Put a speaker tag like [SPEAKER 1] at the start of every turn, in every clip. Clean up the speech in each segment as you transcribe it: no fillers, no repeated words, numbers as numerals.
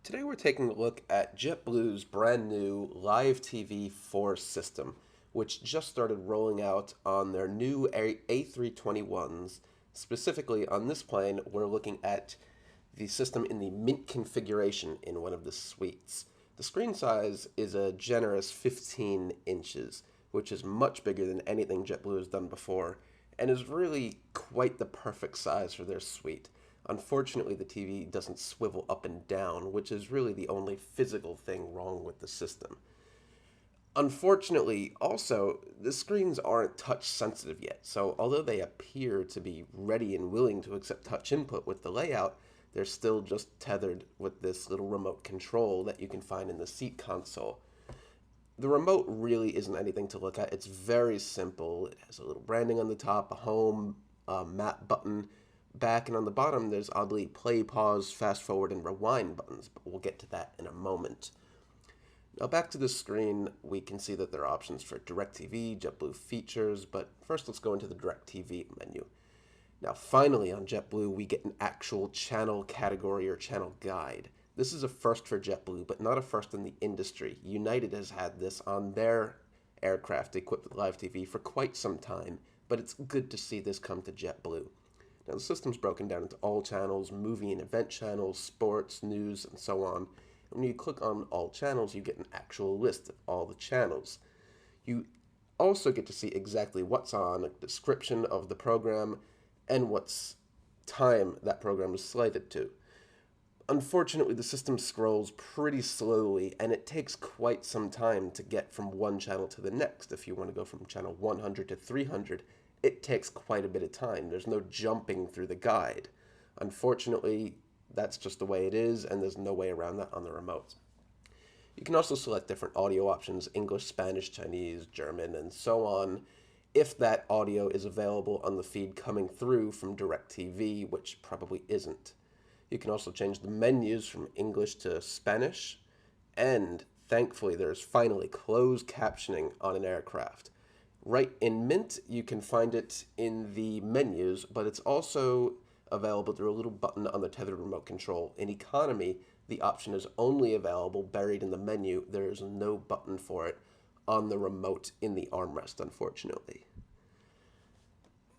[SPEAKER 1] Today we're taking a look at JetBlue's brand new LiveTV 4 system, which just started rolling out on their new A321s. Specifically on this plane, we're looking at the system in the Mint configuration in one of the suites. The screen size is a generous 15 inches, which is much bigger than anything JetBlue has done before, and is really quite the perfect size for their suite. Unfortunately, the TV doesn't swivel up and down, which is really the only physical thing wrong with the system. Unfortunately, also, the screens aren't touch sensitive yet, so although they appear to be ready and willing to accept touch input with the layout, they're still just tethered with this little remote control that you can find in the seat console. The remote really isn't anything to look at. It's very simple. It has a little branding on the top, a home, a map button. Back and on the bottom, there's oddly play, pause, fast forward, and rewind buttons, but we'll get to that in a moment. Now back to the screen, we can see that there are options for DirecTV, JetBlue features, but first let's go into the DirecTV menu. Now finally on JetBlue, we get an actual channel category or channel guide. This is a first for JetBlue, but not a first in the industry. United has had this on their aircraft equipped with live TV for quite some time, but it's good to see this come to JetBlue. Now the system's broken down into all channels, movie and event channels, sports, news, and so on. And when you click on all channels, you get an actual list of all the channels. You also get to see exactly what's on, a description of the program, and what's time that program is slated to. Unfortunately, the system scrolls pretty slowly, and it takes quite some time to get from one channel to the next. If you want to go from channel 100 to 300, it takes quite a bit of time. There's no jumping through the guide. Unfortunately, that's just the way it is, and there's no way around that on the remote. You can also select different audio options, English, Spanish, Chinese, German, and so on, if that audio is available on the feed coming through from DirecTV, which probably isn't. You can also change the menus from English to Spanish, and thankfully there's finally closed captioning on an aircraft. Right in Mint, you can find it in the menus, but it's also available through a little button on the tethered remote control. In Economy, the option is only available buried in the menu. There is no button for it on the remote in the armrest, unfortunately.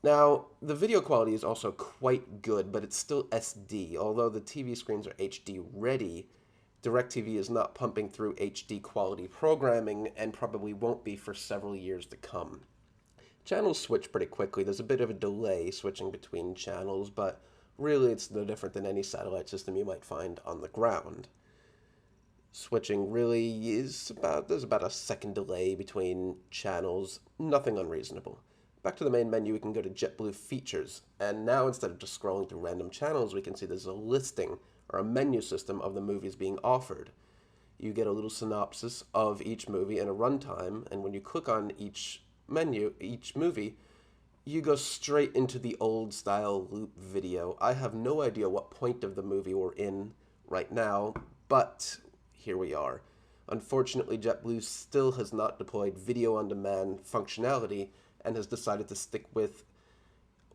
[SPEAKER 1] Now, the video quality is also quite good, but it's still SD. Although the TV screens are HD ready, DirecTV is not pumping through HD quality programming and probably won't be for several years to come. Channels switch pretty quickly. There's a bit of a delay switching between channels, but really it's no different than any satellite system you might find on the ground. Switching really there's about a second delay between channels, nothing unreasonable. Back to the main menu, we can go to JetBlue Features, and now instead of just scrolling through random channels, we can see there's a listing or a menu system of the movies being offered. You get a little synopsis of each movie and a runtime, and when you click on each movie, you go straight into the old style loop video. I have no idea what point of the movie we're in right now, but here we are. Unfortunately, JetBlue still has not deployed video on demand functionality and has decided to stick with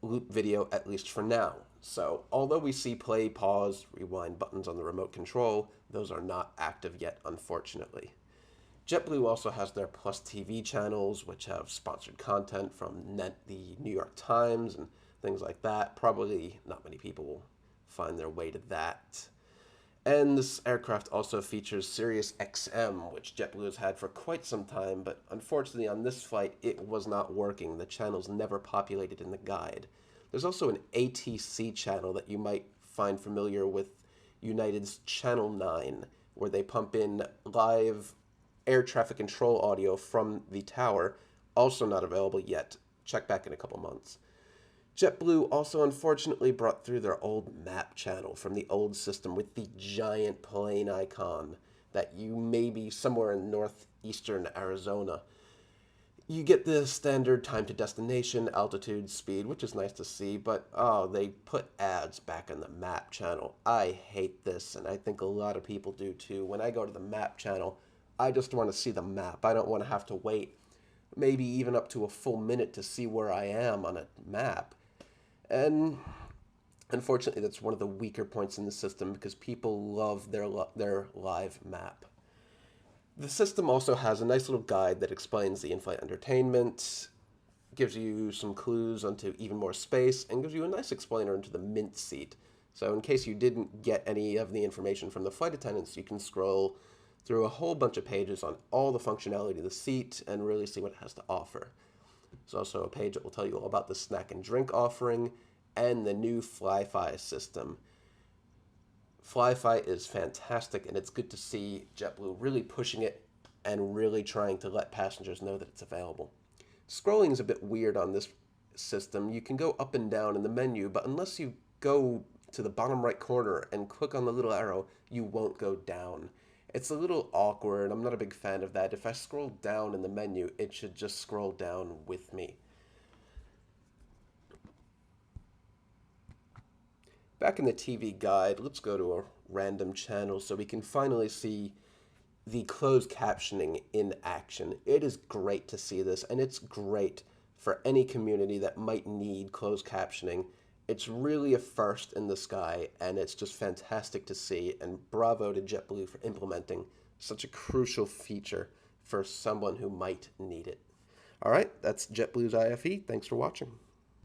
[SPEAKER 1] loop video, at least for now. So although we see play, pause, rewind buttons on the remote control, those are not active yet, unfortunately. JetBlue also has their Plus TV channels, which have sponsored content from the New York Times and things like that. Probably not many people will find their way to that. And this aircraft also features Sirius XM, which JetBlue has had for quite some time, but unfortunately on this flight it was not working. The channel's never populated in the guide. There's also an ATC channel that you might find familiar with United's Channel 9, where they pump in live air traffic control audio from the tower, also not available yet. Check back in a couple months. JetBlue also unfortunately brought through their old map channel from the old system with the giant plane icon that you may be somewhere in northeastern Arizona. You get the standard time to destination, altitude, speed, which is nice to see, but oh, they put ads back in the map channel. I hate this, and I think a lot of people do too. When I go to the map channel, I just want to see the map. I don't want to have to wait maybe even up to a full minute to see where I am on a map. And Unfortunately, that's one of the weaker points in the system because people love their live map. The system also has a nice little guide that explains the in-flight entertainment, gives you some clues onto even more space, and gives you a nice explainer into the Mint seat. So in case you didn't get any of the information from the flight attendants, you can scroll through a whole bunch of pages on all the functionality of the seat and really see what it has to offer. There's also a page that will tell you all about the snack and drink offering and the new Fly-Fi system. Fly-Fi is fantastic, and it's good to see JetBlue really pushing it and really trying to let passengers know that it's available. Scrolling is a bit weird on this system. You can go up and down in the menu, but unless you go to the bottom right corner and click on the little arrow, you won't go down. It's a little awkward. I'm not a big fan of that. If I scroll down in the menu, it should just scroll down with me. Back in the TV guide, let's go to a random channel so we can finally see the closed captioning in action. It is great to see this, and it's great for any community that might need closed captioning. It's really a first in the sky, and it's just fantastic to see, and bravo to JetBlue for implementing such a crucial feature for someone who might need it. All right, that's JetBlue's IFE. Thanks for watching.